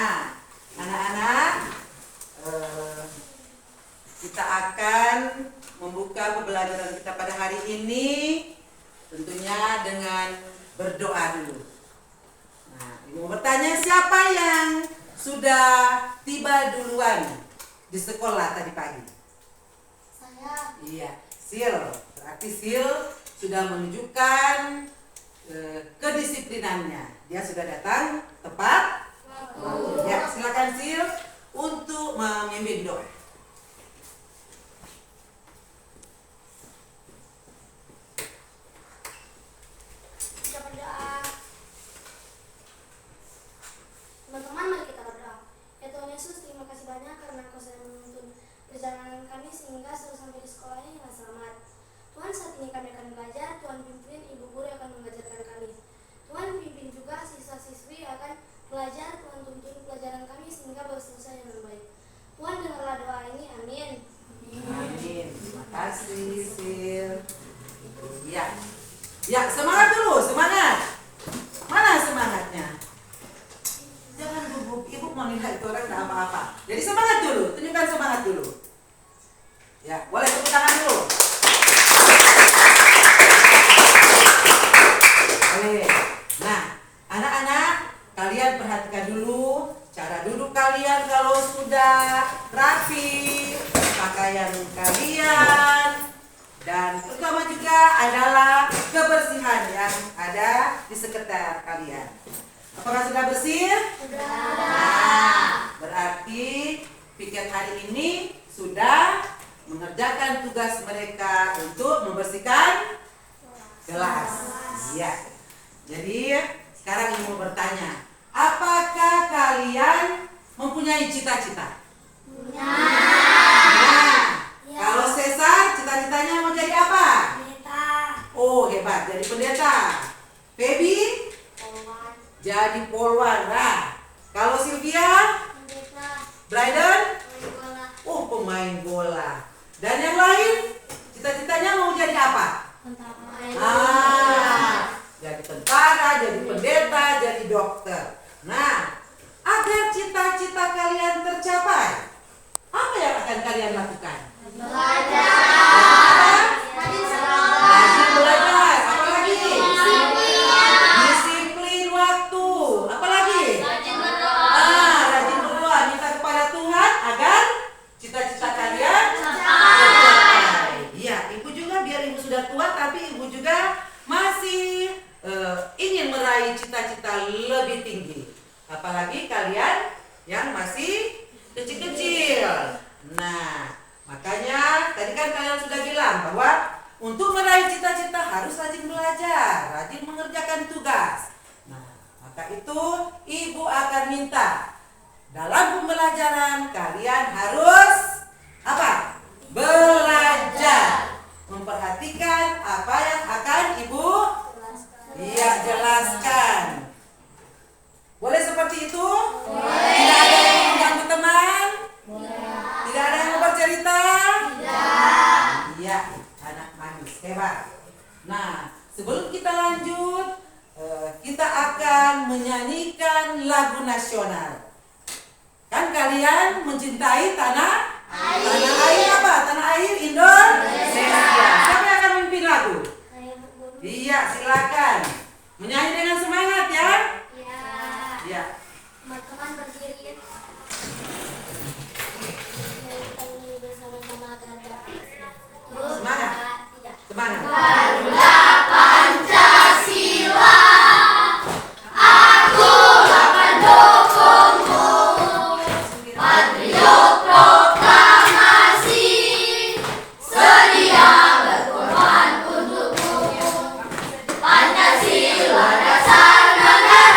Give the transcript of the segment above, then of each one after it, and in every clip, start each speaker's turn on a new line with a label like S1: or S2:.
S1: Nah, anak-anak, kita akan membuka pembelajaran kita pada hari ini tentunya dengan berdoa dulu. Nah, Ibu mau bertanya, siapa yang sudah tiba duluan di sekolah tadi pagi?
S2: Saya.
S1: Iya, Sil. Berarti Sil sudah menunjukkan kedisiplinannya. Dia sudah datang tepat. Ya, silakan Sil untuk memimpin doa.
S2: Kita berdoa. Teman-teman, mari kita berdoa. Ya Tuhan Yesus, terima kasih banyak karena Kau sudah menuntun perjalanan kami sehingga selalu sampai di sekolah ini dengan selamat. Tuhan, saat ini kami akan belajar. Tuhan pimpin ibu guru yang akan mengajarkan kami. Tuhan pimpin juga siswa-siswi yang akan belajar. Tuhan tuntun pelajaran kami sehingga baru selesai dengan baik. Tuhan, dengarlah doa ini. Amin.
S1: Amin. Terima kasih, Sil. Ya. Ya, semangat dulu, semangat. Mana semangatnya? Jangan gugup, Ibu mau lihat itu orang enggak apa-apa. Jadi semangat dulu, tunjukkan semangat dulu. Ya, boleh tepuk tangan dulu. Boleh. Nah, anak-anak, kalian perhatikan dulu cara duduk kalian kalau sudah rapi, pakaian kalian, dan terutama juga adalah kebersihan yang ada di sekitar kalian. Apakah sudah bersih?
S2: Sudah.
S1: Nah, berarti piket hari ini sudah mengerjakan tugas mereka untuk membersihkan kelas. Iya. Jadi sekarang Ibu bertanya, apakah kalian mempunyai cita-cita?
S2: Punya.
S1: Nah,
S2: Ya.
S1: kalau Cesar cita-citanya mau jadi apa?
S2: Pendeta.
S1: Oh, hebat, jadi pendeta. Feby
S2: Polwan.
S1: jadi polwan. Nah, kalau Sylvia,
S2: Pendeta.
S1: Bryden,
S2: Main bola.
S1: oh pemain bola. Dan yang lain, cita-citanya mau jadi apa?
S2: Tentara.
S1: Jadi tentara, jadi pendeta, jadi dokter. Nah, agar cita-cita kalian tercapai, apa yang akan kalian lakukan?
S2: Belajar.
S1: Rajin belajar. Apa lagi? Disiplin waktu. Apa lagi? Rajin berdoa. Minta kepada Tuhan agar cita-cita kalian tercapai. Iya, Ibu juga biar Ibu sudah tua, tapi Ibu juga masih ingin meraih cita-cita lebih tinggi. Apalagi kalian yang masih kecil-kecil. Nah, makanya tadi kan kalian sudah bilang bahwa untuk meraih cita-cita harus rajin belajar, rajin mengerjakan tugas. Nah, maka itu Ibu akan minta dalam pembelajaran kalian harus apa? Belajar. Memperhatikan apa yang akan Ibu jelaskan. Boleh seperti itu? Boleh. Tidak ada yang mengganggu teman? Tidak ada yang mau bercerita? Tidak. Iya, anak manis, hebat. Nah, sebelum kita lanjut, kita akan menyanyikan lagu nasional. Kan kalian mencintai tanah air. Tanah air apa? Tanah air Indonesia. Siapa yang akan memimpin lagu? Iya, silakan. Menyanyi dengan semangat ya. Iya.
S2: Teman-teman berdiri. Bersama-sama agar
S1: Semangat. Semangat.
S2: Garuda Pancasila, aku akan dukungmu. Patriot proklamasi, sedia berkorban untukmu. Pancasila dasar negara.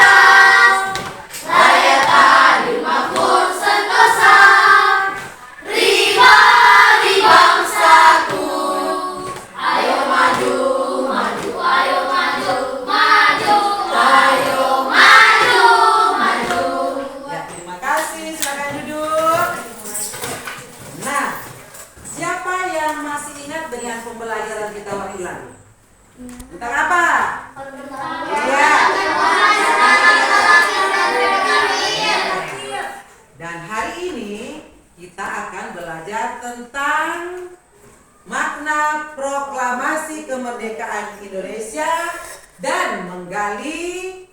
S1: Dan hari ini kita akan belajar tentang makna proklamasi kemerdekaan Indonesia dan menggali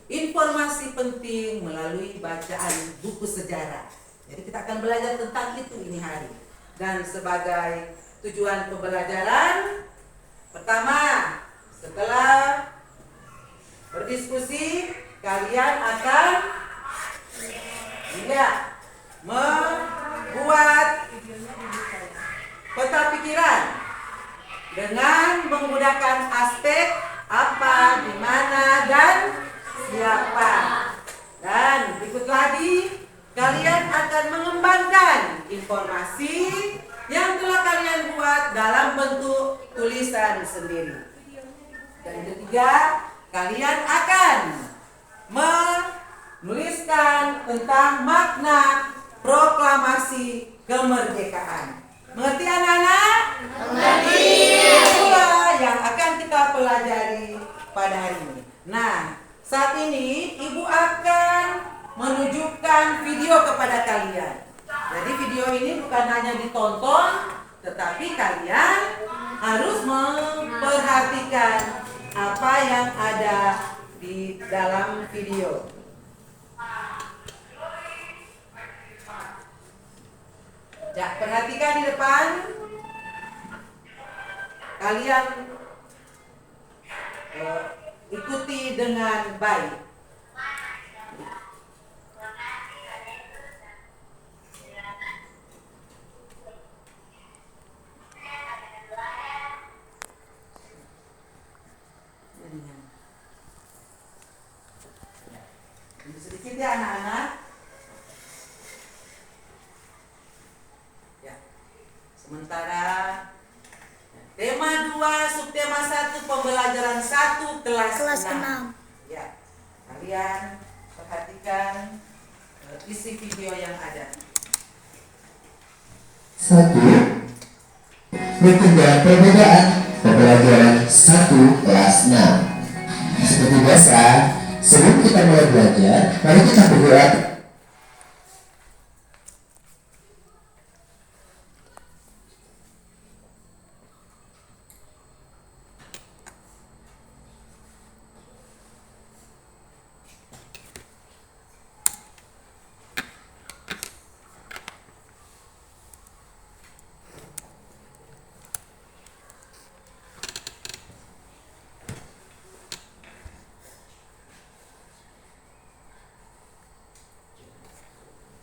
S1: informasi penting melalui bacaan buku sejarah. Jadi kita akan belajar tentang itu ini hari. Dan sebagai tujuan pembelajaran, pertama, setelah berdiskusi, kalian akan membuat peta pikiran dengan menggunakan aspek apa, di mana, dan siapa. Dan berikut lagi, kalian akan mengembangkan informasi yang telah kalian buat dalam bentuk tulisan sendiri. Dan ketiga, kalian akan menuliskan tentang makna proklamasi kemerdekaan. Mengerti anak-anak? Mengerti. Itulah yang akan kita pelajari pada hari ini. Nah, saat ini Ibu akan menunjukkan video kepada kalian. Jadi video ini bukan hanya ditonton, tetapi kalian harus memperhatikan apa yang ada di dalam video. Ya, perhatikan di depan. Kalian ikuti dengan baik. Sedikit ya anak-anak. Ya. Sementara tema 2, subtema 1, pembelajaran 1, kelas 6. Ya. Kalian perhatikan isi video yang ada.
S3: 1. Rukun dan perbedaan, pembelajaran 1 kelas 6. Seperti biasa, sebelum kita mulai belajar, mari kita berdoa.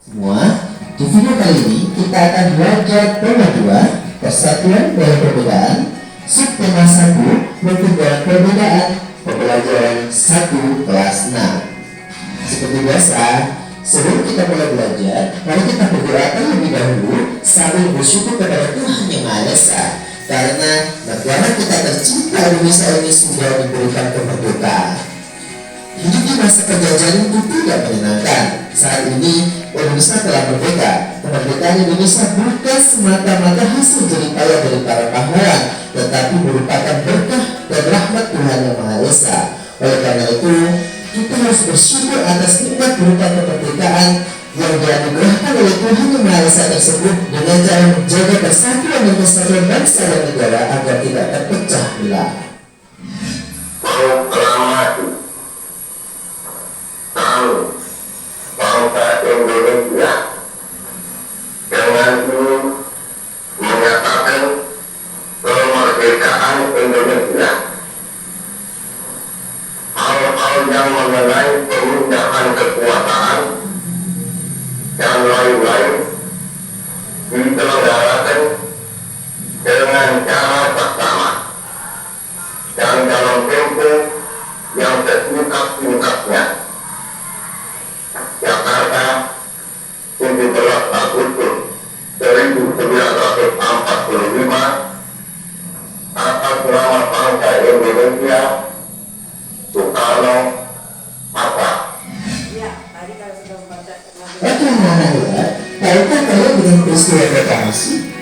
S3: Semua, di video kali ini kita akan belajar tema 2, persatuan dalam perbedaan, subtema 1, rukun dalam perbedaan, pembelajaran 1 kelas 6. Seperti biasa, sebelum kita mulai belajar, mari kita berdoa terlebih dahulu sambil bersyukur kepada Tuhan Yang Maha Esa, karena negara kita tercinta Indonesia ini sudah diberikan kemerdekaan. Hidup di masa penjajahan itu tidak menyenangkan. Saat ini Indonesia telah merdeka. Kemerdekaan Indonesia bukan semata-mata hasil jerih payah dari para pahlawan, tetapi merupakan berkah dan rahmat Tuhan Yang Maha Esa. Oleh karena itu, kita harus bersyukur atas nikmat berupa kemerdekaan yang dianugerahkan oleh Tuhan Yang Maha Esa tersebut, dengan cara menjaga persatuan dan kesatuan bangsa dan negara agar tidak terpecah belah.
S4: Proklamasi tahun bangsa Indonesia dengan ini menyatakan kemerdekaan Indonesia. Hal-hal yang mengenai pemindahan kekuasaan dan lain-lain diselenggarakan dengan cara bersama dan dalam tempo yang sesingkat-singkatnya. Jakarta, 17 Agustus 1945, atas nama bangsa Indonesia, Soekarno, Hatta.
S1: Ya, tadi kalau sudah membaca.
S3: Oke anak-anak, tahukah kalian dengan peristiwa proklamasi?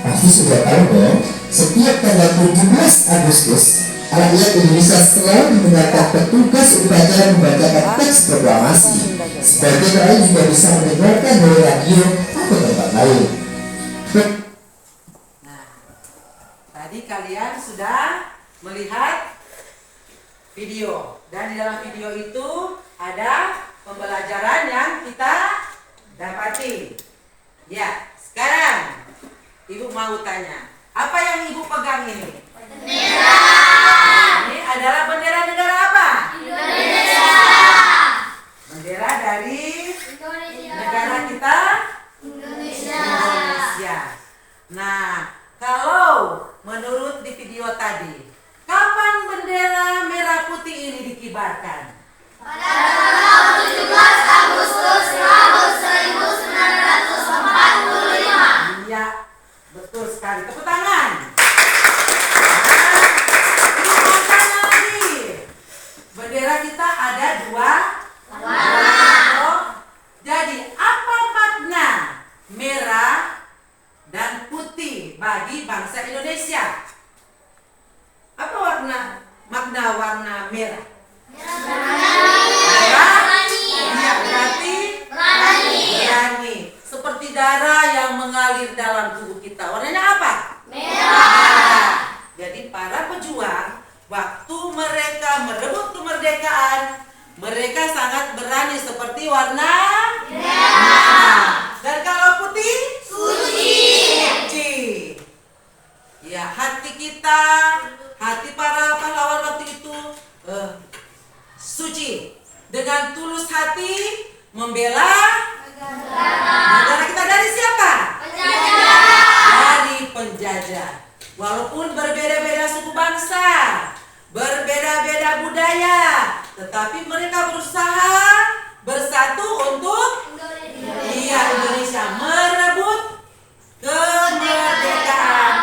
S3: Pasti sudah tahu dong, setiap tanggal 17 Agustus, rakyat Indonesia selalu mendengarkan petugas upacara membacakan teks proklamasi. Sebagian lain juga bisa mendengarkan dari radio atau tempat lain.
S1: Nah, tadi kalian sudah melihat video, dan di dalam video itu ada pembelajaran yang kita dapati. Ya, sekarang Ibu mau tanya, apa yang Ibu pegang ini? Bendera. Ini adalah bendera negara apa? Indonesia. Bendera dari negara kita? Indonesia. Nah, kalau menurut di video tadi, kapan bendera merah putih ini dikibarkan?
S5: Pada tanggal 17 Agustus tahun 1945.
S1: Iya, betul sekali. Tepuk tangan. Bendera kita ada dua warna. Jadi apa makna merah dan putih bagi bangsa Indonesia? Apa makna warna merah? Iya, berarti berani. Seperti darah yang mengalir dalam tubuh kita. Warnanya apa? Merah. Jadi para pejuang, waktu mereka merebut kemerdekaan, mereka sangat berani seperti warna merah. Dan kalau putih? Suci. Ya, hati kita, hati para pahlawan waktu itu suci. Dengan tulus hati membela negara kita dari siapa? Dari penjajah. Walaupun berbeda-beda suku bangsa, berbeda-beda budaya, tetapi mereka berusaha bersatu untuk Indonesia, merebut kemerdekaan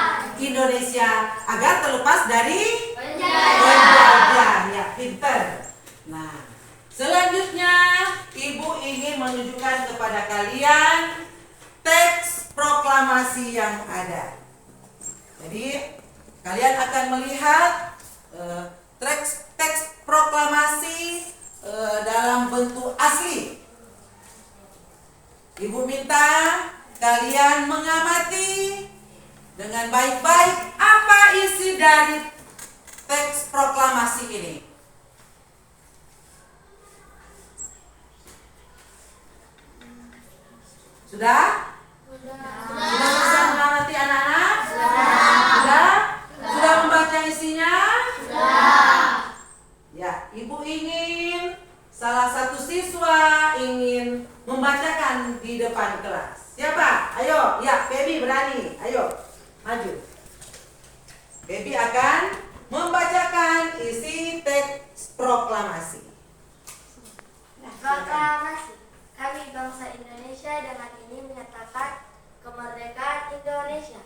S1: Indonesia agar terlepas dari penjajah. Ya, pinter. Nah, selanjutnya Ibu ingin menunjukkan kepada kalian teks proklamasi yang ada. Jadi kalian akan melihat teks proklamasi dalam bentuk asli. Ibu minta kalian mengamati dengan baik-baik apa isi dari teks proklamasi ini. Sudah? Sudah bisa mengamati anak-anak? Sudah membaca isinya? Ya, Ibu ingin salah satu siswa ingin membacakan di depan kelas. Siapa? Ayo, ya, Baby berani. Ayo, maju. Baby akan membacakan isi teks proklamasi.
S2: Proklamasi. Kami bangsa Indonesia dengan ini menyatakan kemerdekaan Indonesia.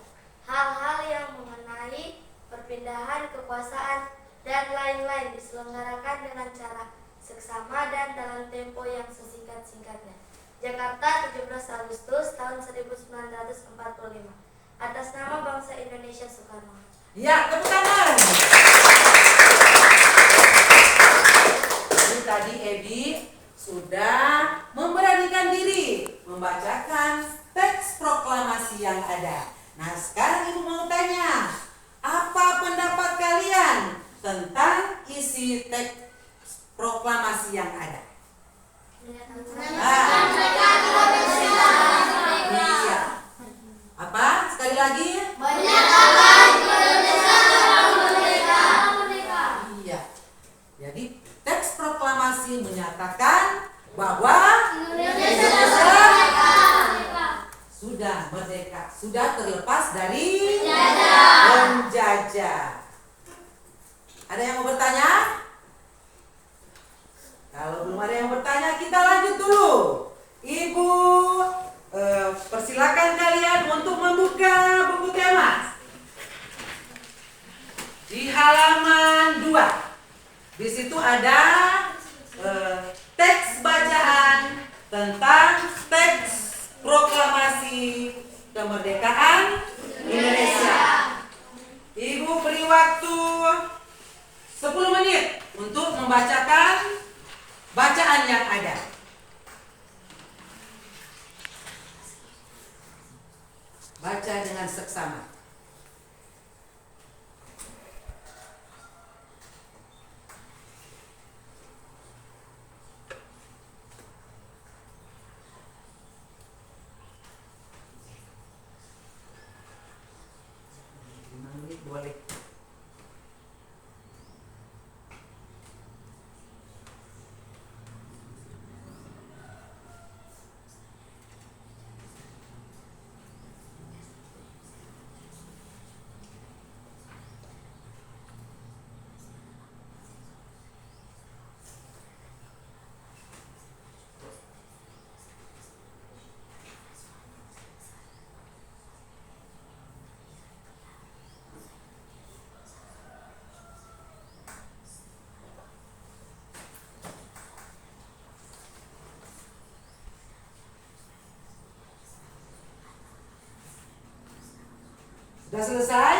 S2: Hal-hal yang mengenai perpindahan kekuasaan dan lain-lain diselenggarakan dengan cara seksama dan dalam tempo yang sesingkat-singkatnya. Jakarta, 17 Agustus tahun 1945. Atas nama bangsa Indonesia Soekarno.
S1: Ya, tepuk tangan. Ini tadi Ebi sudah memberanikan diri membacakan teks proklamasi yang ada. Nah, sekarang Ibu mau tanya, apa pendapat kalian tentang isi teks proklamasi yang ada? Iya. Apa? Sekali lagi?
S5: Menyatakan Indonesia merdeka.
S1: Iya. Jadi teks proklamasi menyatakan bahwa Indonesia sudah merdeka, sudah terlepas dari penjajah. Ada yang mau bertanya? Kalau belum ada yang bertanya, kita lanjut dulu. Ibu, persilakan kalian untuk membuka buku tema di halaman 2. Di situ ada teks bacaan tentang teks proklamasi kemerdekaan Indonesia. Ibu beri waktu 10 menit untuk membacakan bacaan yang ada. seksama. Boleh. Sudah selesai?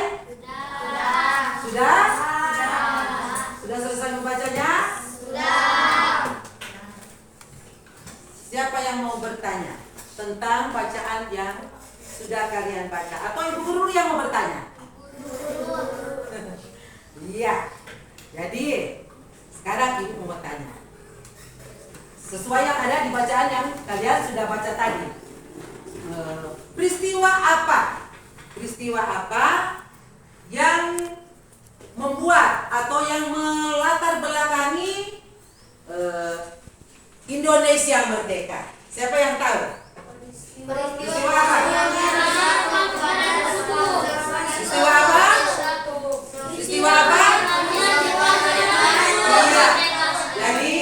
S1: Sudah? Sudah selesai membacanya? Siapa yang mau bertanya tentang bacaan yang sudah kalian baca? Atau ibu guru yang mau bertanya? Iya. Jadi sekarang ibu mau bertanya. Sesuai yang ada di bacaan yang kalian sudah baca tadi. Peristiwa apa yang membuat atau yang melatar belakangi Indonesia merdeka? Siapa yang tahu? Peristiwa apa? Peristiwa apa? Peristiwa apa? Iya. Jadi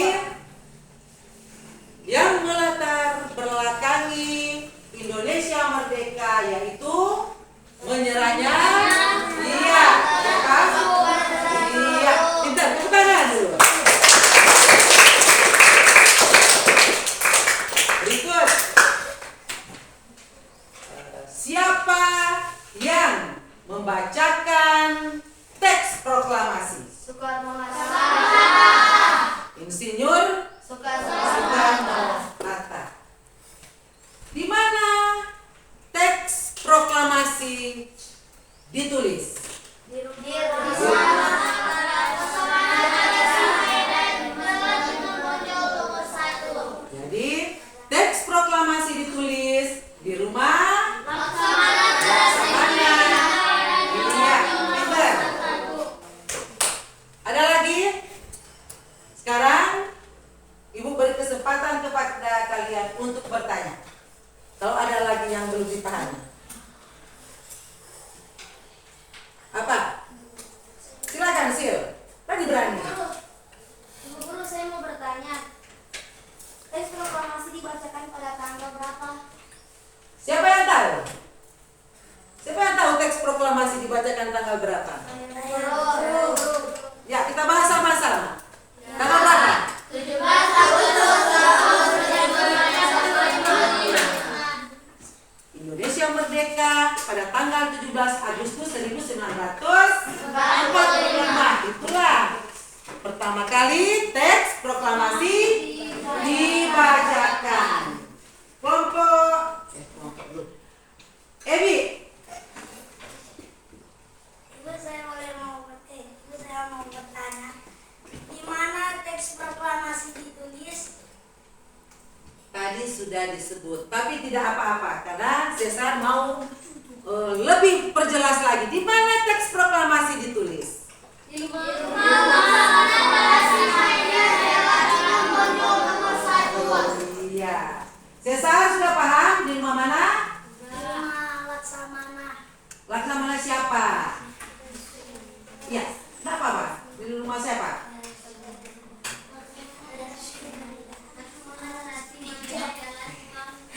S1: yang melatar belakangi Indonesia merdeka yaitu menyerahnya, iya, apa? Iya, pintar, tepuk tangan dulu. Berikut, siapa yang membacakan teks proklamasi? Insinyur Soekarno-Hatta. Di mana teks proklamasi ditulis? Jadi teks proklamasi ditulis di rumah Laksamana. Iya, pintar. Ada lagi? Sekarang ibu beri kesempatan kepada kalian untuk bertanya. Kalau ada lagi yang belum dipahami. Apa? Silakan Sil. Lagi berani.
S2: Ibu guru, saya mau bertanya. Teks proklamasi dibacakan pada tanggal berapa?
S1: Siapa yang tahu? Siapa yang tahu teks proklamasi dibacakan tanggal berapa? Ya, kita bahas sama-sama. Tanggal berapa?
S5: 17 Agustus tahun 1945.
S1: Indonesia merdeka pada tanggal 17 Agustus 1945. Itulah pertama kali teks proklamasi dibacakan. Kelompok dulu. Ebi,
S2: Ibu, saya mau bertanya. Di mana teks proklamasi ditulis?
S1: tadi sudah disebut, tapi tidak apa-apa karena Cesar mau lebih perjelas lagi. Di mana teks proklamasi ditulis?
S5: Di rumah
S1: Iya. Cesar sudah paham di rumah mana?
S2: Rumah Laksamana.
S1: Laksamana siapa? Iya, tidak apa-apa. Di rumah siapa?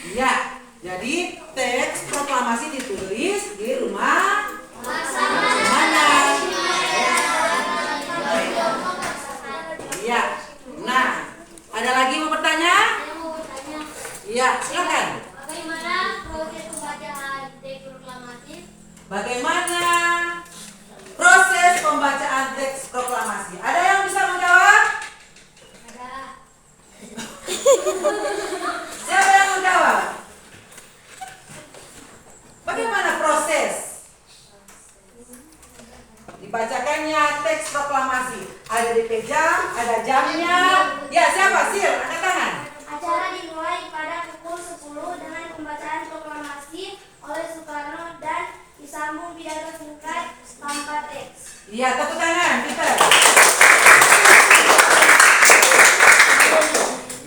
S1: Iya. Jadi teks proklamasi ditulis di rumah Laksamana. Iya. Nah, ada lagi mau bertanya?
S5: Saya mau bertanya,
S1: Iya, silakan.
S5: bagaimana proses pembacaan teks proklamasi?
S1: Bagaimana proses pembacaan teks proklamasi? Ada yang bisa menjawab?
S5: Ada.
S1: Siapa yang menjawab? Bagaimana proses Iya, tepuk tangan, Peter.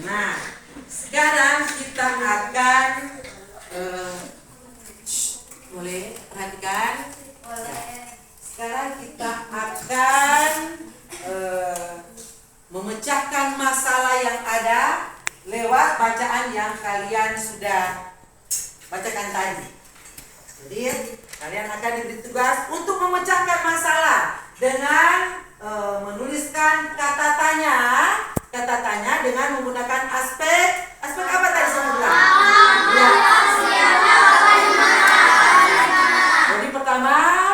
S1: Nah, sekarang kita akan boleh perhatikan. Sekarang kita akan memecahkan masalah yang ada lewat bacaan yang kalian sudah bacakan tadi. Jadi kalian akan diberi tugas untuk memecahkan masalah dengan menuliskan kata tanya dengan menggunakan aspek apa tadi saya bilang? Ya. Jadi pertama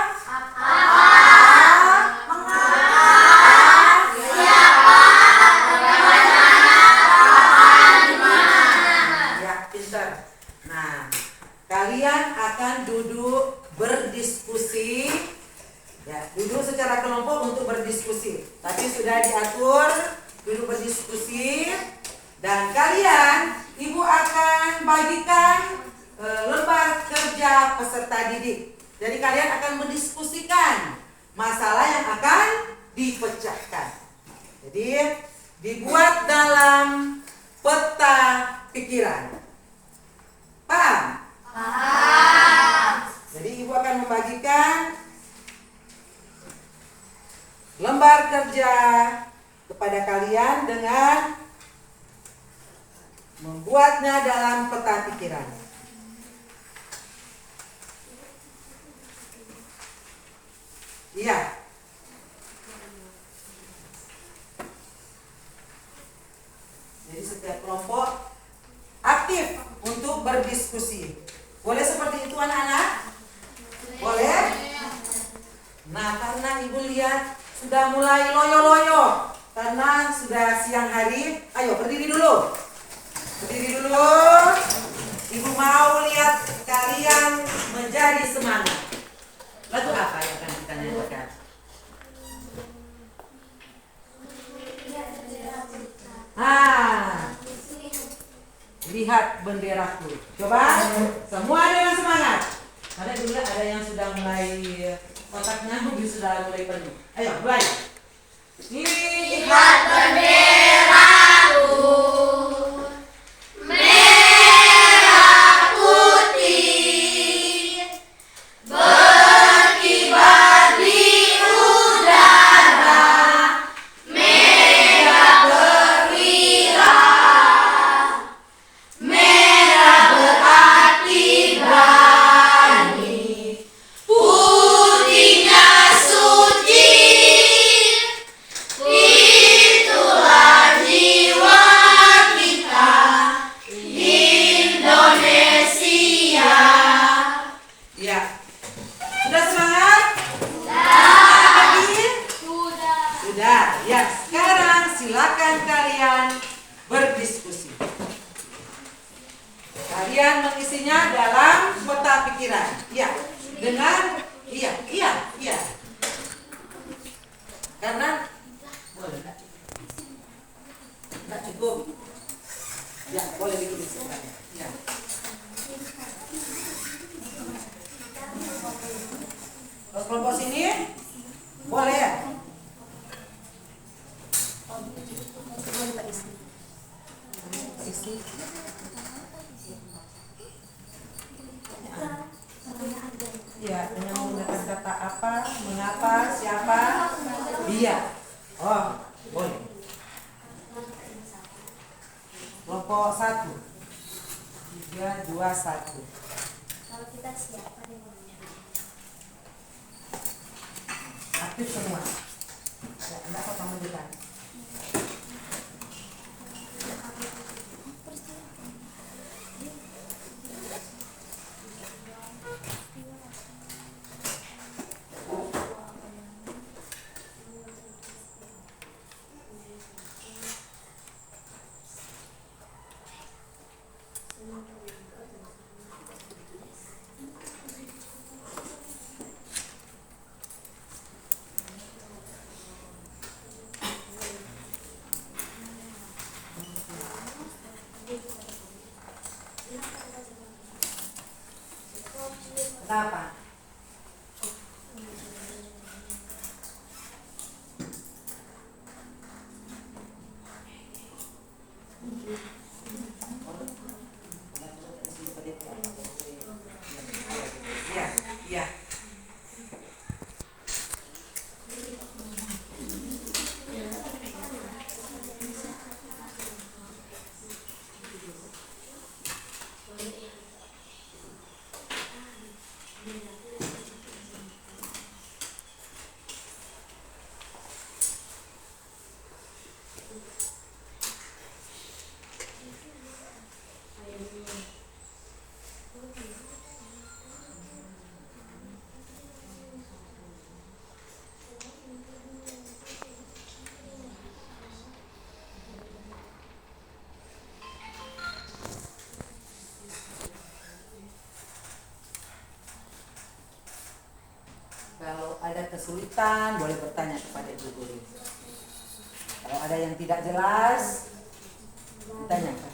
S1: kalian akan duduk berdiskusi, ya, duduk secara kelompok untuk berdiskusi. Tapi sudah diatur duduk berdiskusi, dan kalian, ibu akan bagikan lembar kerja peserta didik. Jadi kalian akan mendiskusikan masalah yang akan dipecahkan. Jadi dibuat dalam peta pikiran. Paham? Jadi ibu akan membagikan lembar kerja kepada kalian dengan membuatnya dalam peta pikiran. Iya. Jadi setiap kelompok aktif untuk berdiskusi. Boleh seperti itu anak-anak? Boleh? Nah, karena ibu lihat sudah mulai loyo-loyo, karena sudah siang hari, ayo berdiri dulu. Berdiri dulu. Ibu mau lihat kalian menjadi semangat. Lagu apa yang akan kita nyanyikan? Lihat benderaku. Coba semua dengan semangat. Karena dulu ada yang sudah mulai otaknya mungkin sudah mulai penuh. Ayo mulai.
S5: Lihat benderaku, merah putih, berkibar di udara, merah perwira, merah berarti berani, putihnya suci. Itulah jiwa kita, Indonesia.
S1: Ya. Sudah semangat? Sudah. Ya, sekarang silakan kalian berdiskusi. Kalian mengisinya dalam peta pikiran. Ya. Dengan iya. Karena boleh enggak? Enggak cukup. Ya, boleh ditulis sebenarnya. Ya. Terus kelompok sini boleh ya? Ya, dengan menggunakan kata apa, mengapa, siapa, dia. Oh, boleh. Kelompok 1 3, 2, 1.
S2: Kalau kita siapa nih namanya?
S1: Aktif semua. Ya, enggak apa kamu juga. Kata apa? Kalau ada kesulitan boleh bertanya kepada ibu guru. Kalau ada yang tidak jelas, ditanyakan.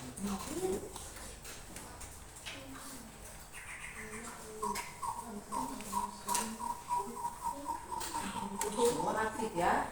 S1: Semua aktif ya.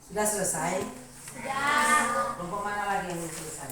S1: Sudah selesai? Sudah. Kelompok mana lagi yang belum selesai?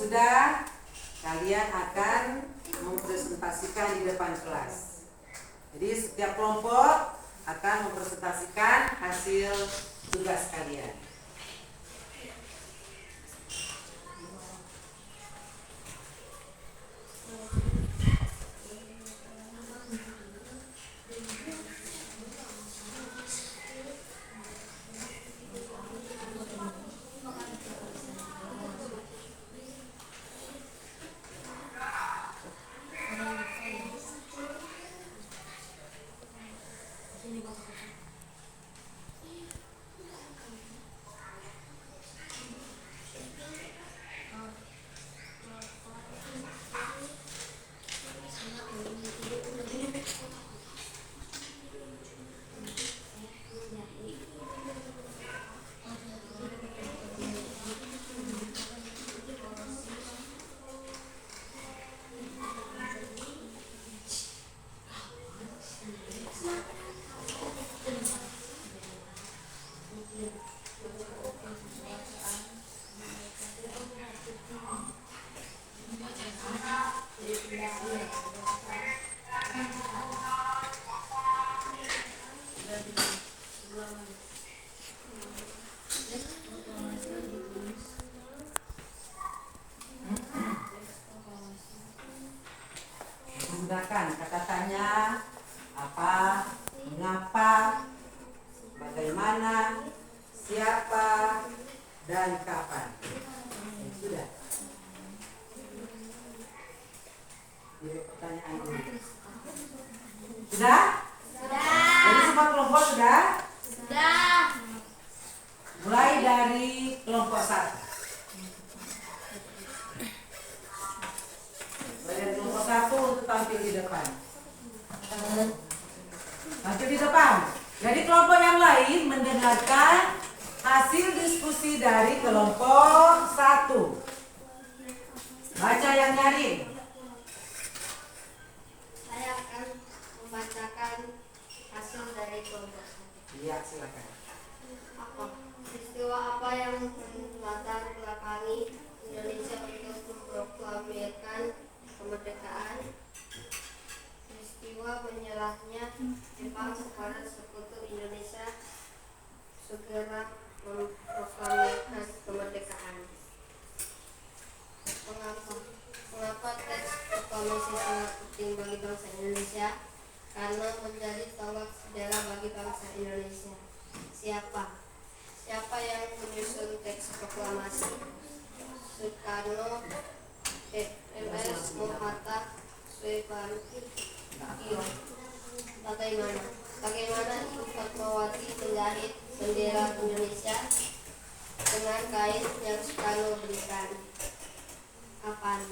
S1: sudah, kalian akan mempresentasikan di depan kelas. Jadi setiap kelompok akan mempresentasikan hasil tugas kalian. Gunakan kata tanya, apa, mengapa, bagaimana, siapa, dan kapan. Sudah. Jadi pertanyaan dulu. Sudah? Sudah. Jadi semua kelompok sudah?
S5: Sudah.
S1: Mulai dari kelompok 1. Dari kelompok 1 untuk tampil di depan. Tampil di depan. Jadi kelompok yang lain mendengarkan hasil diskusi dari kelompok 1. Baca yang nyaring.
S2: Saya akan membacakan hasil dari kelompok 1.
S1: Iya, silakan.
S2: Peristiwa apa yang melatar belakangi Indonesia untuk memproklamirkan kemerdekaan? Peristiwa menyerahnya Jepang kepada sekutu Indonesia segera memproklamirkan kemerdekaan. Mengapa teks proklamasi sangat penting bagi bangsa Indonesia? Karena menjadi tonggak sejarah bagi bangsa Indonesia. Siapa yang menyusun teks proklamasi? Soekarno, MS, Muhammad, Soekarno. Bagaimana Ibu Fatmawati menjahit bendera Indonesia dengan kain yang Soekarno berikan? Kapan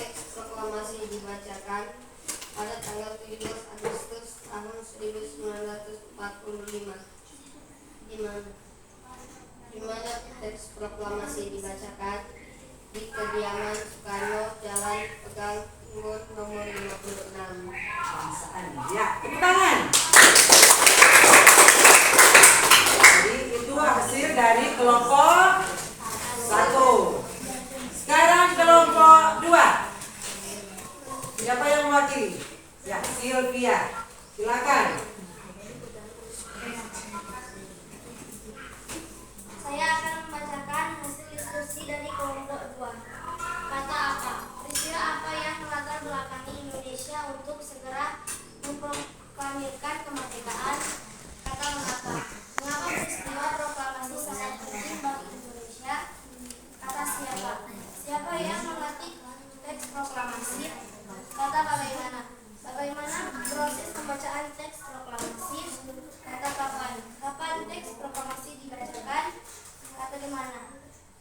S2: teks proklamasi dibacakan? Pada tanggal 17 Agustus tahun 1945. Di mana teks proklamasi dibacakan? Di kediaman Soekarno, Jalan Pegang Timur nomor 56.
S1: Ya, tepuk tangan. Jadi itu hasil dari kelompok 1. Sekarang kelompok 2. Siapa yang mewakili? Ya, Sylvia. Silakan.
S2: Saya akan membacakan hasil diskusi dari kelompok 2. Kata apa? Peristiwa apa yang melatar belakangi Indonesia untuk segera memproklamirkan kemerdekaan? Kata mengapa? Mengapa peristiwa proklamasi sangat penting bagi Indonesia? Kata siapa? Siapa yang melatih teks proklamasi? Kata bagaimana? Bagaimana proses pembacaan teks proklamasi? Kata kapan? Kapan teks proklamasi dibacakan? Kata di mana?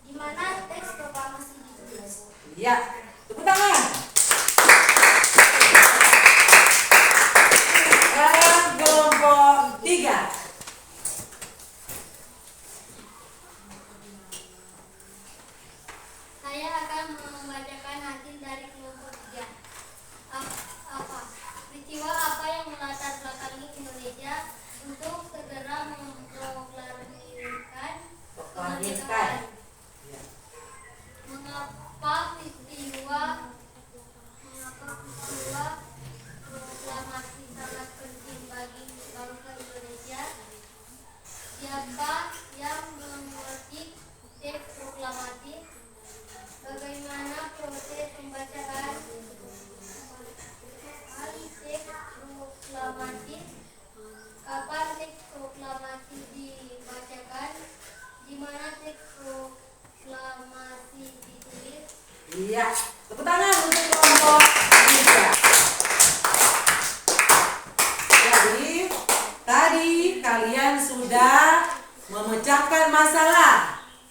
S2: Di mana teks proklamasi ditulis?
S1: Ya, tepuk tangan. Sekarang kelompok 3.
S2: Saya akan membacakan hasil dari kelompok 3. Apa? Peristiwa apa yang melatar belakangi Indonesia untuk segera memproklamirkan kemerdekaan?
S1: Ya.
S2: Mengapa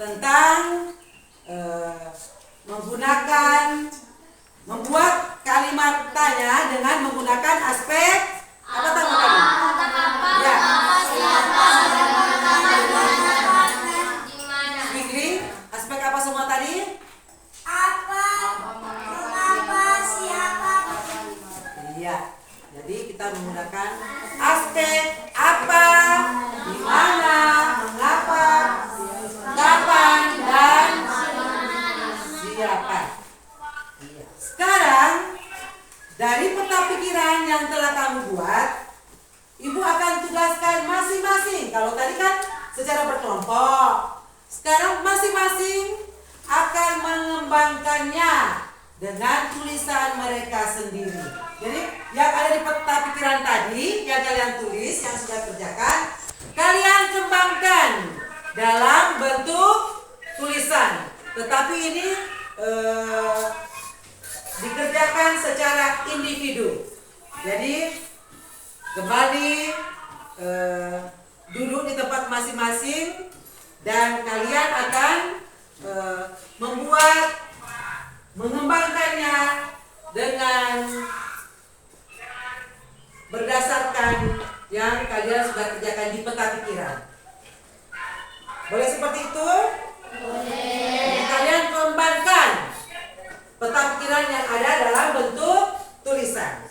S1: tentang membuat kalimat tanya dengan menggunakan aspek apa tadi? Ya. Fikri, aspek apa semua tadi?
S5: Apa, mengapa, siapa,
S1: Iya. Jadi kita menggunakan aspek apa, di mana, mengapa, kapan, dan siapa. Iya. Sekarang dari peta pikiran yang telah kamu buat, Ibu akan tugaskan masing-masing. Kalau tadi kan secara berkelompok, sekarang masing-masing akan mengembangkannya dengan tulisan mereka sendiri. Jadi yang ada di peta pikiran tadi, yang kalian tulis, yang sudah kerjakan, kalian kembangkan dalam bentuk tulisan. Tetapi ini dikerjakan secara individu. Jadi kembali duduk di tempat masing-masing dan kalian akan mengembangkannya dengan berdasarkan yang kalian sudah kerjakan di peta pikiran. Boleh seperti itu? Boleh. Kalian kembangkan peta pikiran yang ada dalam bentuk tulisan.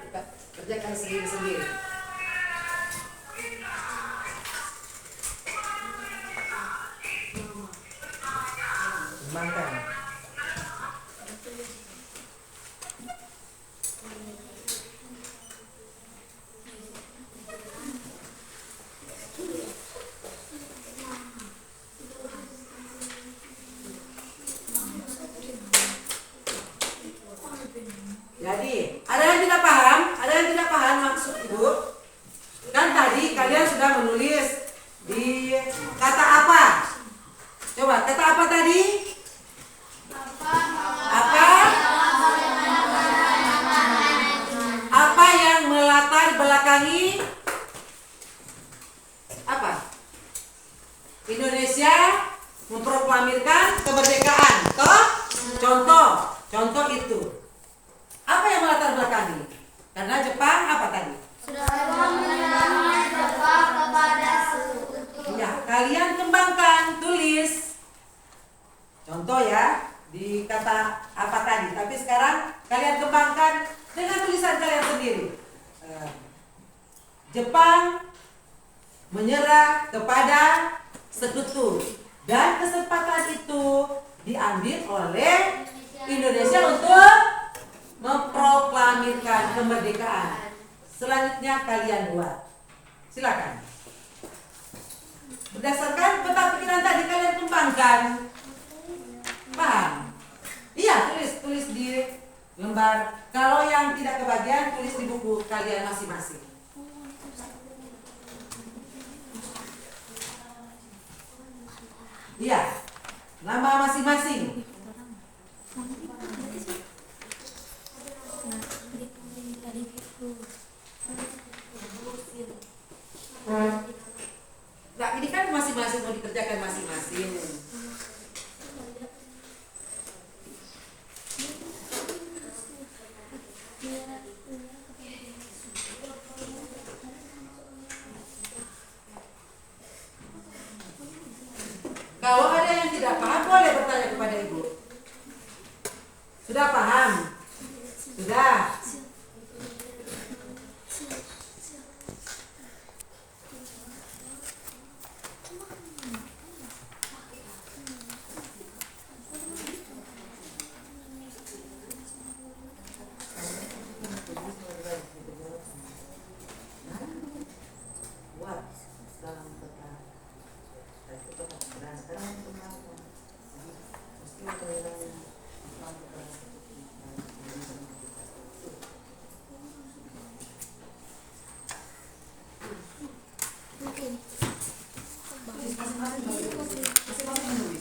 S1: Kita kerjakan sendiri-sendiri. Kembangkan. Jadi, ada yang tidak paham? Ada yang tidak paham maksud Ibu? Kan tadi kalian sudah menulis di kata apa? Coba, kata apa tadi? Apa? Apa yang melatar belakangi? Apa? Indonesia memproklamirkan kemerdekaan. Toh? Contoh itu. Apa yang melatar belakangi? Karena Jepang apa tadi? Ya, kalian kembangkan, tulis. Contoh ya, di kata apa tadi. Tapi sekarang kalian kembangkan dengan tulisan kalian sendiri. Jepang menyerah kepada sekutu. Dan kesempatan itu diambil oleh Indonesia untuk memproklamirkan kemerdekaan. Selanjutnya kalian buat. Silakan. Berdasarkan peta pikiran tadi kalian kembangkan. Paham? Iya, tulis di lembar. Kalau yang tidak kebagian, tulis di buku kalian masing-masing. Iya, nama masing-masing. Nah, ini kan masing-masing mau dikerjakan masing-masing. Kalau ada yang tidak paham, boleh bertanya kepada Ibu. Sudah paham? Sudah.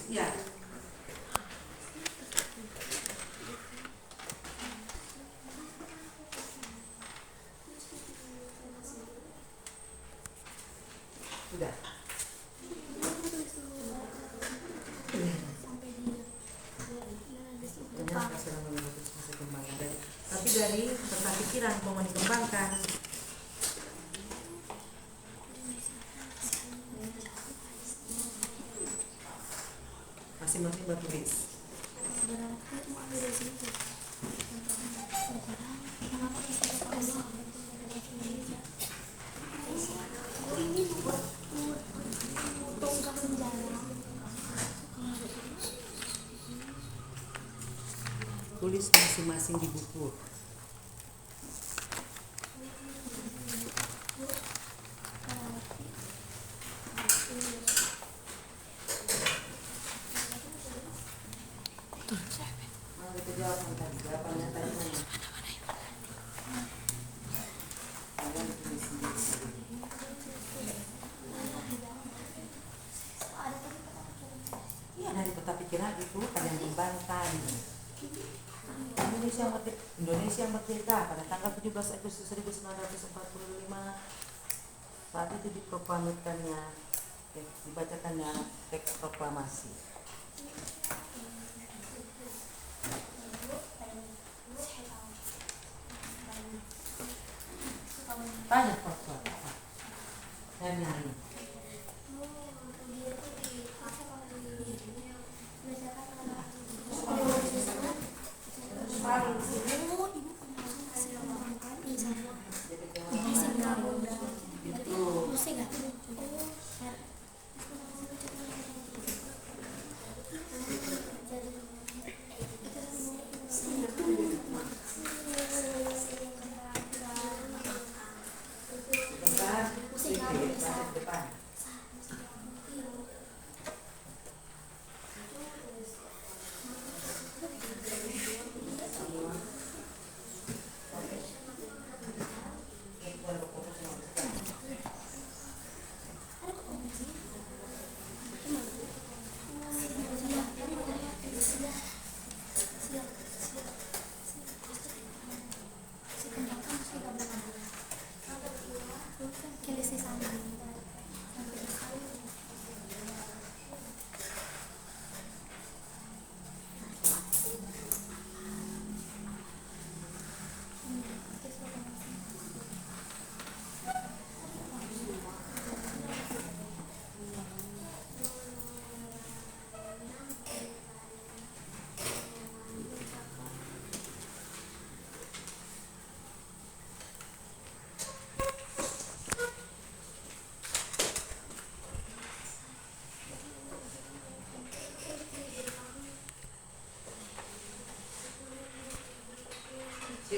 S1: Ya. Sudah. Ternyata sedang menuntut masa kembangkan tapi dari tentang pikiran mau dikembangkan. Masing-masing bertulis. Tulis masing-masing di buku. Iya, dari peta pikiran itu ada yang kembangkan. Indonesia merdeka pada tanggal 17 Agustus 1945. Saat itu diproklamirkannya, dibacakannya teks proklamasi. Tanya Pak, dari hari.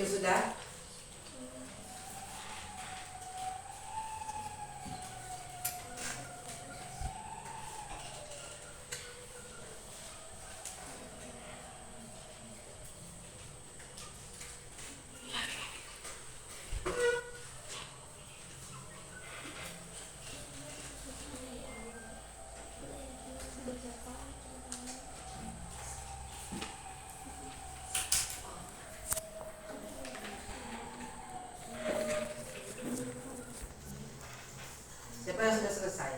S1: Sudah. Siapa yang sudah selesai?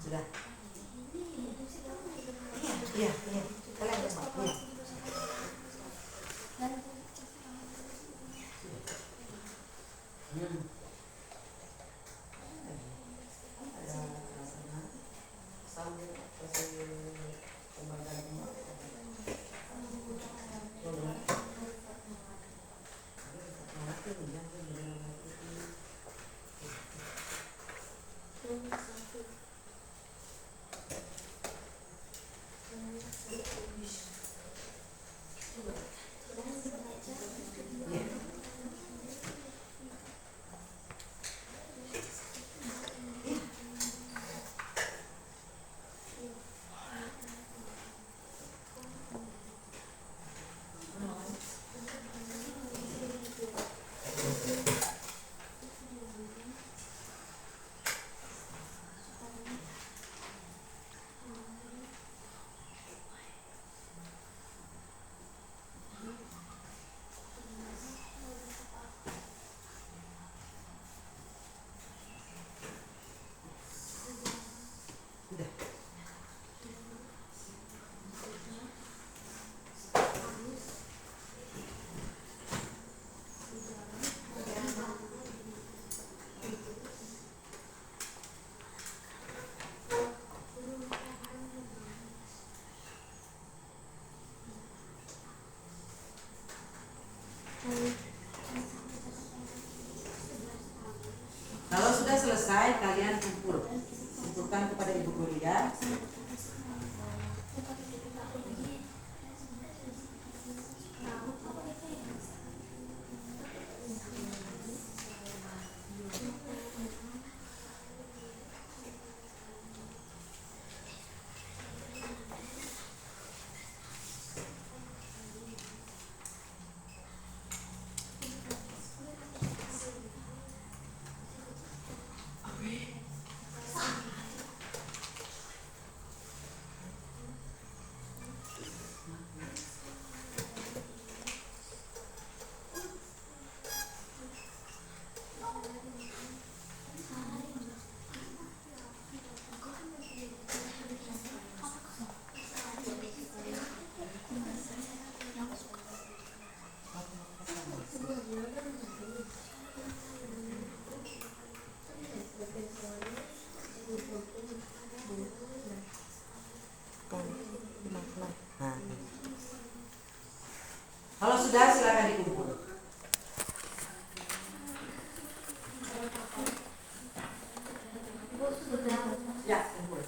S1: Sudah. Iya. Kalian cepat. Iya. Kalau sudah silakan dikumpul. Ya, kumpul.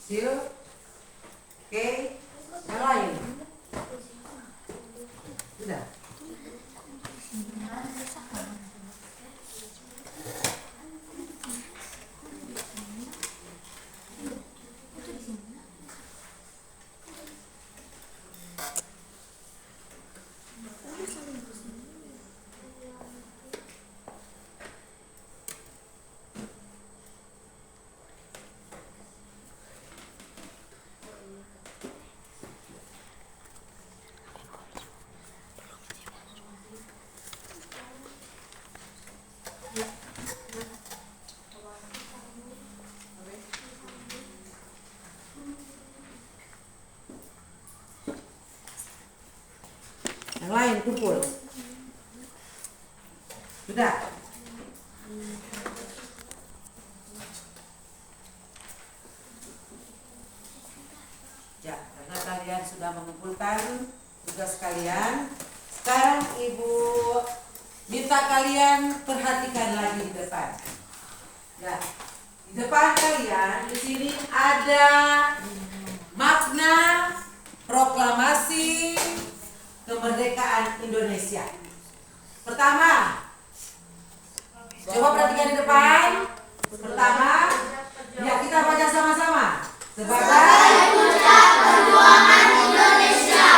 S1: Sil. Oke. Yang lain. Sudah. Yang lain kumpul. Sudah. Ya, karena kalian sudah mengumpulkan tugas kalian, sekarang Ibu minta kalian perhatikan lagi di depan. Ya, di depan kalian di sini ada makna proklamasi kemerdekaan Indonesia. Pertama, coba perhatikan di depan. Pertama, ya kita baca sama-sama. Sebagai
S5: puncak perjuangan Indonesia.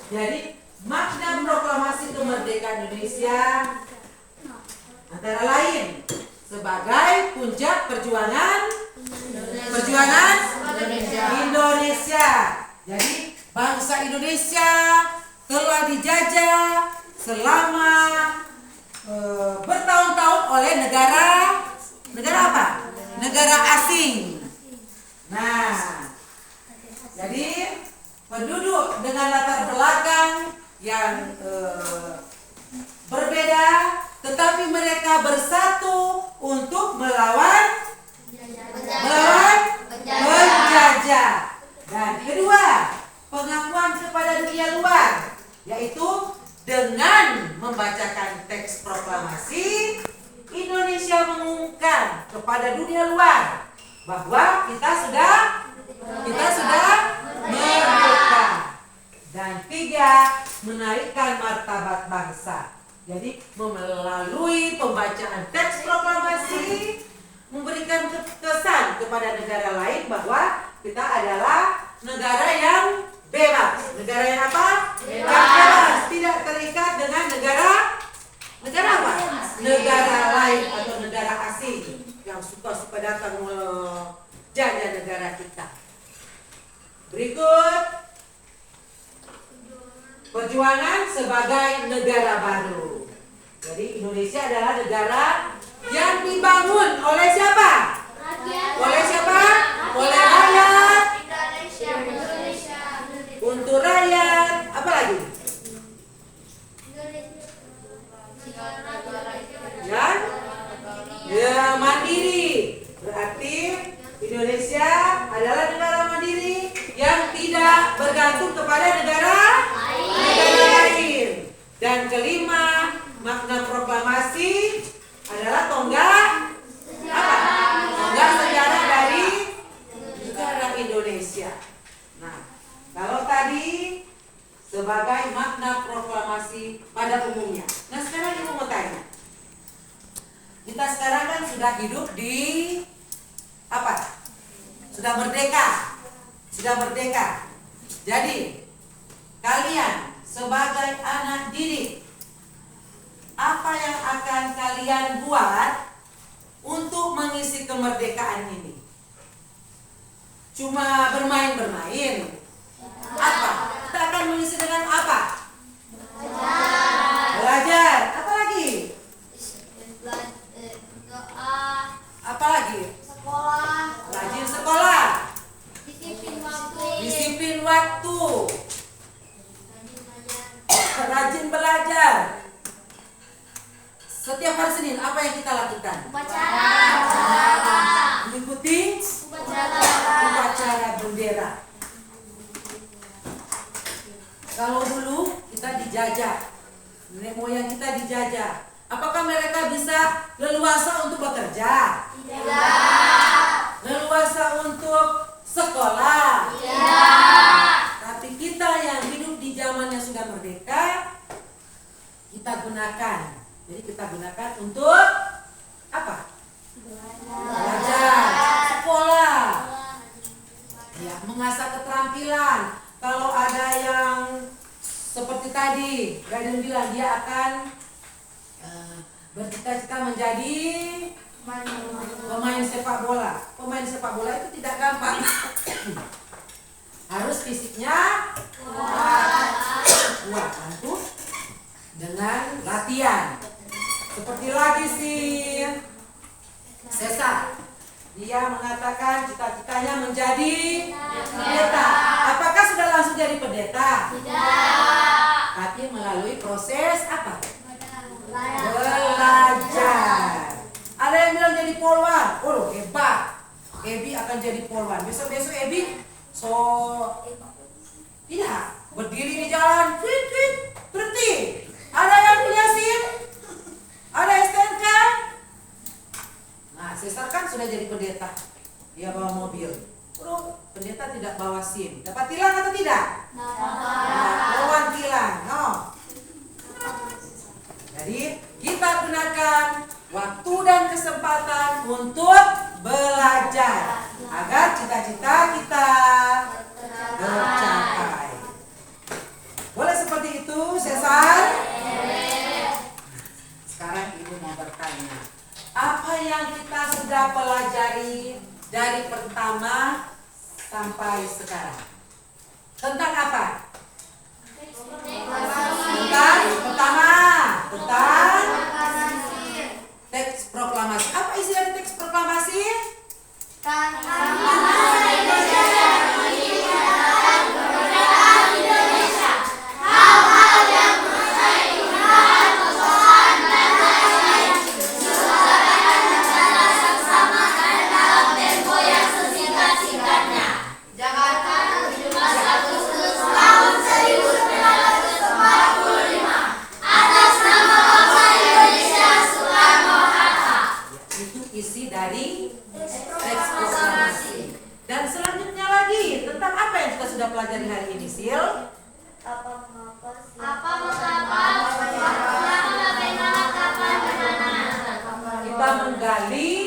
S1: Jadi makna proklamasi kemerdekaan Indonesia antara lain sebagai puncak perjuangan Indonesia. Jadi bangsa Indonesia telah dijajah selama bertahun-tahun oleh negara apa? Negara asing. Nah, jadi penduduk dengan latar belakang yang berbeda, tetapi mereka bersatu untuk melawan penjajah. Dan kedua, pengakuan kepada dunia luar, yaitu dengan membacakan teks proklamasi, Indonesia mengumumkan kepada dunia luar bahwa kita sudah merdeka. Dan tiga, menaikkan martabat bangsa. Jadi melalui pembacaan teks proklamasi memberikan kesan kepada negara lain bahwa kita adalah negara yang bebas. Negara yang apa? Yang bebas, tidak terikat dengan negara apa? Negara lain atau negara asing yang suka-suka datang menjajah negara kita. Berikut, perjuangan sebagai negara baru. Jadi Indonesia adalah negara yang dibangun oleh siapa? Oleh siapa? Oleh rakyat. Untuk rakyat. Apa lagi? Yang ya mandiri. Berarti Indonesia adalah negara mandiri yang tidak bergantung kepada negara lain. Dan kelima, makna proklamasi adalah tonggak apa? Tonggak sejarah dari negara Indonesia. Nah, kalau tadi sebagai makna proklamasi pada umumnya. Nah, sekarang ibu mau tanya. Kita sekarang kan sudah hidup di apa? Sudah merdeka. Jadi, kalian sebagai anak didik, apa yang akan kalian buat untuk mengisi kemerdekaan ini? Cuma bermain-bermain? Apa? Kita akan mengisi dengan apa? Belajar. Apa lagi? Apa lagi? Rajin sekolah. Disiplin waktu. Rajin belajar. Setiap hari Senin apa yang kita lakukan? Mengikuti upacara bendera. Kalau dulu kita dijajah, nenek moyang kita dijajah. Apakah mereka bisa leluasa untuk bekerja? Tidak. Leluasa untuk sekolah? Tidak. Tapi kita yang hidup di zaman yang sudah merdeka, kita gunakan. Jadi kita gunakan untuk apa? Belajar, sekolah, ya, mengasah keterampilan. Kalau ada yang seperti tadi, Raden bilang dia akan bercita-cita menjadi pemain sepak bola. Pemain sepak bola itu tidak gampang. Harus fisiknya kuat, tentu dengan latihan. Seperti lagi si Sesa, dia mengatakan cita-citanya menjadi pendeta. Apakah sudah langsung jadi pendeta? Tidak. Tapi melalui proses apa? Belajar. Ada yang bilang jadi polwan. Oh, hebat. Ebi akan jadi polwan. Besok-besok Ebi tidak berdiri di jalan, berhenti. Ada yang punya SIM? Ada STNK? Nah, Cesar kan sudah jadi pendeta. Dia bawa mobil. Bro, pendeta tidak bawa SIM. Dapat tilang atau tidak? Polwan tilang. No. Jadi kita gunakan waktu dan kesempatan untuk belajar agar cita-cita kita tercapai. Boleh seperti itu, Cesar? Sekarang ibu mau bertanya, apa yang kita sudah pelajari dari pertama sampai sekarang? Tentang apa? Tentang teks proklamasi. Apa isi dari teks proklamasi? Isi dari teks proklamasi. Dan selanjutnya lagi, tentang apa yang kita sudah pelajari hari ini, Sil? Kita menggali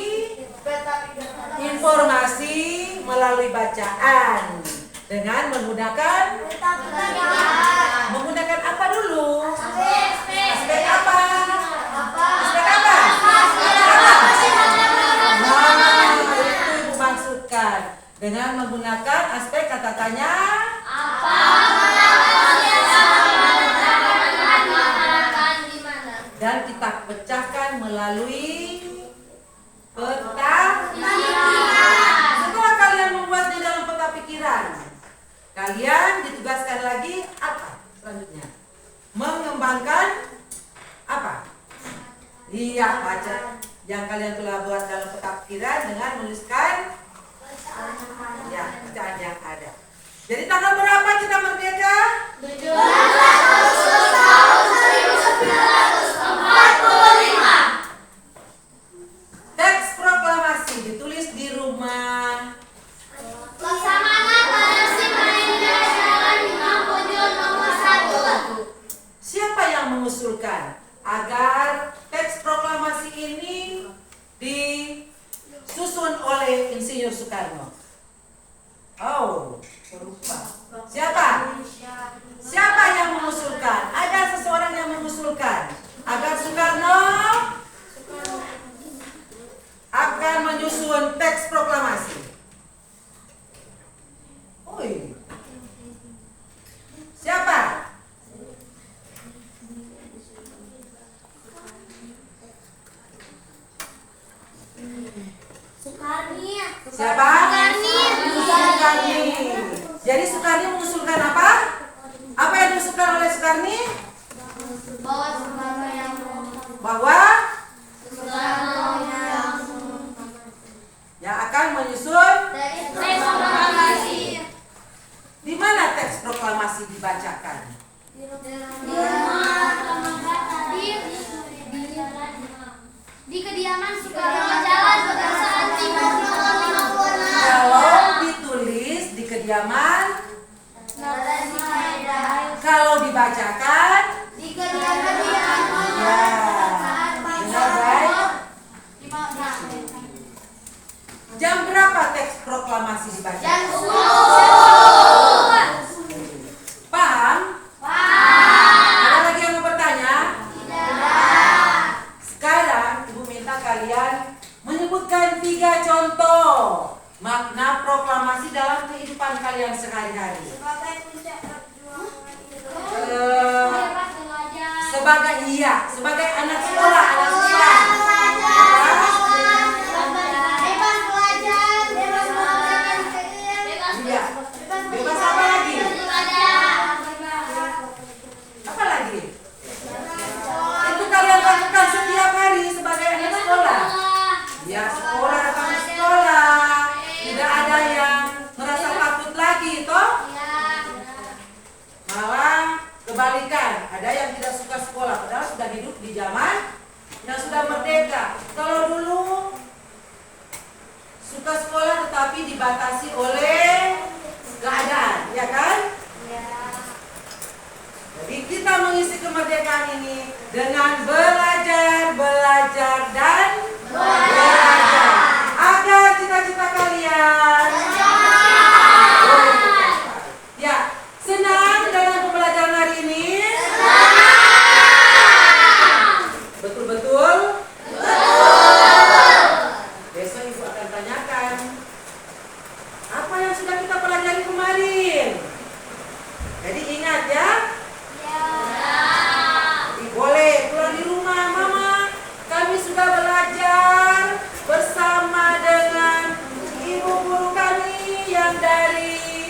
S1: informasi melalui bacaan dengan menggunakan apa dulu? Aspek apa? Itu ibu maksudkan dengan menggunakan aspek kata tanya dan kita pecahkan melalui peta pikiran. Setelah kalian membuatnya dalam peta pikiran, kalian ditugaskan lagi apa selanjutnya? Mengembangkan apa? Iya, baca yang kalian telah buat dalam peta pikiran dengan menuliskan ya bacaan yang ada. Jadi tanggal berapa kita merdeka?
S5: 17 Agustus tahun 1945.
S1: Teks proklamasi ditulis di rumah.
S5: Laksamana Palestina Indonesia Lingkungan nomor 1.
S1: Siapa yang mengusulkan agar teks proklamasi ini disusun oleh Insinyur Soekarno? Oh, lupa. Siapa? Siapa yang mengusulkan? Ada seseorang yang mengusulkan agar Soekarno akan menyusun teks proklamasi. Oi. Siapa?
S2: Soekarni.
S1: Siapa? Soekarni. Jadi Soekarni mengusulkan apa? Apa yang diusulkan oleh Soekarni? Bahwa yang akan menyusun di mana teks proklamasi dibacakan?
S2: Di kediaman Soekarno Jalan Pegangsaan Timur nomor 56.
S1: Kalau ditulis di kediaman, kalau dibacakan,
S2: Di kediaman
S1: ya, benar baik. Jam berapa teks proklamasi dibacakan?
S2: Jam 10.
S1: Paham? Ada lagi yang mau bertanya? Sekarang Ibu minta kalian menyebutkan 3 contoh makna proklamasi dalam kehidupan kalian sehari-hari.
S2: Sebagai puncak perjuangan
S1: Sebagai anak sekolah,
S2: bebas belajar, bebas
S1: Iya. Bebas apa lagi? Apa lagi? Itu kalian lakukan setiap hari sebagai anak sekolah. Ya, sekolah datang ke sekolah. Tidak ada yang merasa takut lagi, toh? Malah kebalikan, ada yang tidak suka sekolah padahal sudah hidup di zaman yang sudah merdeka. Kalau dulu suka sekolah tetapi dibatasi oleh keadaan, ya kan? Jadi kita mengisi kemerdekaan ini dengan belajar, dan belajar agar cita-cita kalian ya senang dalam pembelajaran hari ini. Betul-betul. Besok Ibu akan tanyakan apa yang sudah kita pelajari kemarin. Jadi ingat ya. Boleh pulang di rumah, Mama. Kami sudah belajar bersama dengan ibu guru kami yang dari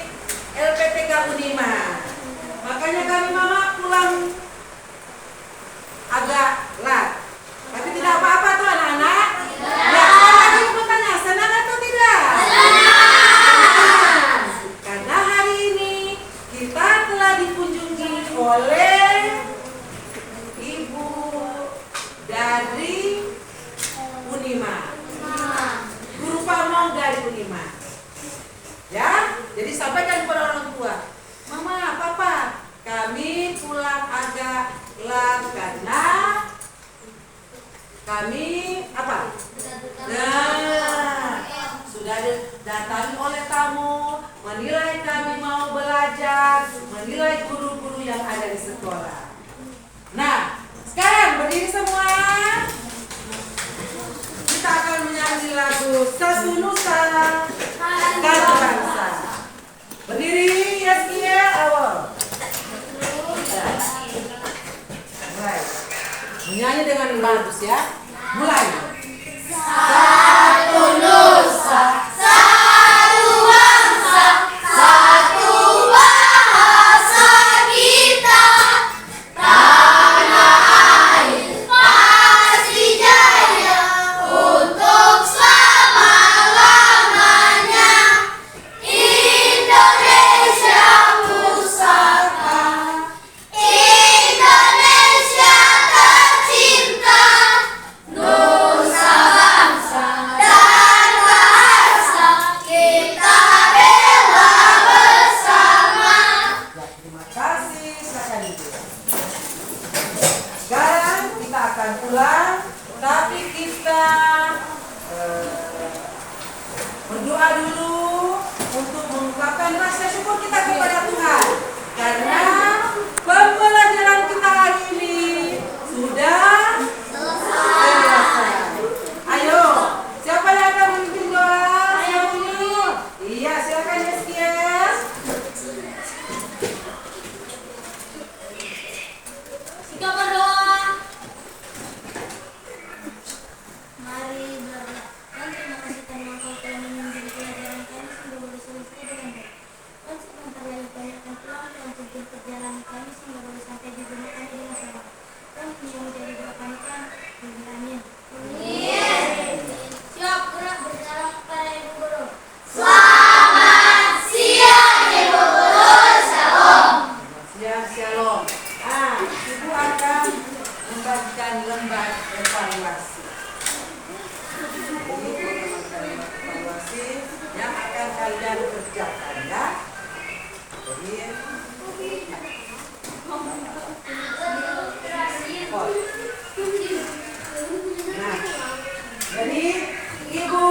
S1: LPTK Unima. Makanya kami Mama pulang agak lat. Tapi tidak apa-apa tuh anak-anak. Ya, lagi Ibu tanya, senang atau tidak? Senang. Karena hari ini kita telah dikunjungi oleh ibu dari Unima. Guru Pamong dari Unima. Ya, jadi sampaikan kepada orang tua. Mama, Papa, kami pulang agak lat karena kami apa? Nah, sudah didatangi oleh tamu, menilai kami mau belajar, menilai guru-guru yang ada di sekolah. Nah, sekarang berdiri semua. Kita akan menyanyi lagu Satu Nusa Satu Bangsa. Berdiri, Yaskia, awal. Mulai. Menyanyi dengan bagus ya. Mulai.
S5: Satu nusa, satu bangsa, satu bahasa kita. Tanah air pasti
S1: akan pulang, tapi kita berdoa dulu untuk mengungkapkan rasa syukur kita kepada Tuhan karena pembelajaran kita hari ini sudah selesai. Ayo, siapa yang akan memimpin doa? Iya, silakan Yeskies.
S5: Kita berdoa. Mari berdoa. Terima kasih karena Engkau telah menunjukkan pelajaran kami sehingga boleh selesai dengan baik. Dan sebentar lagi kami akan pulang dan tujuan perjalanan kami sehingga boleh sampai di rumah kami dengan selamat. Dan yang menjadi doa kami kan, amin. Siap gerak berjalan kepada Ibu Guru. Selamat siang Ibu Guru. Shalom.
S1: Siang, shalom. Ibu akan membagikan lembar evaluasi. Ini lembar evaluasi yang akan kalian kerjakan ya. Jadi Ibu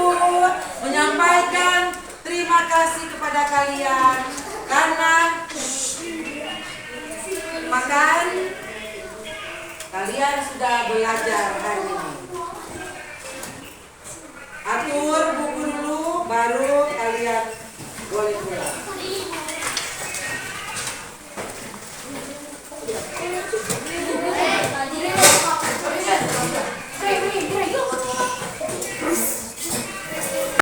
S1: menyampaikan terima kasih kepada kalian karena kalian sudah belajar hari ini. Atur buku dulu, baru kalian boleh pulang.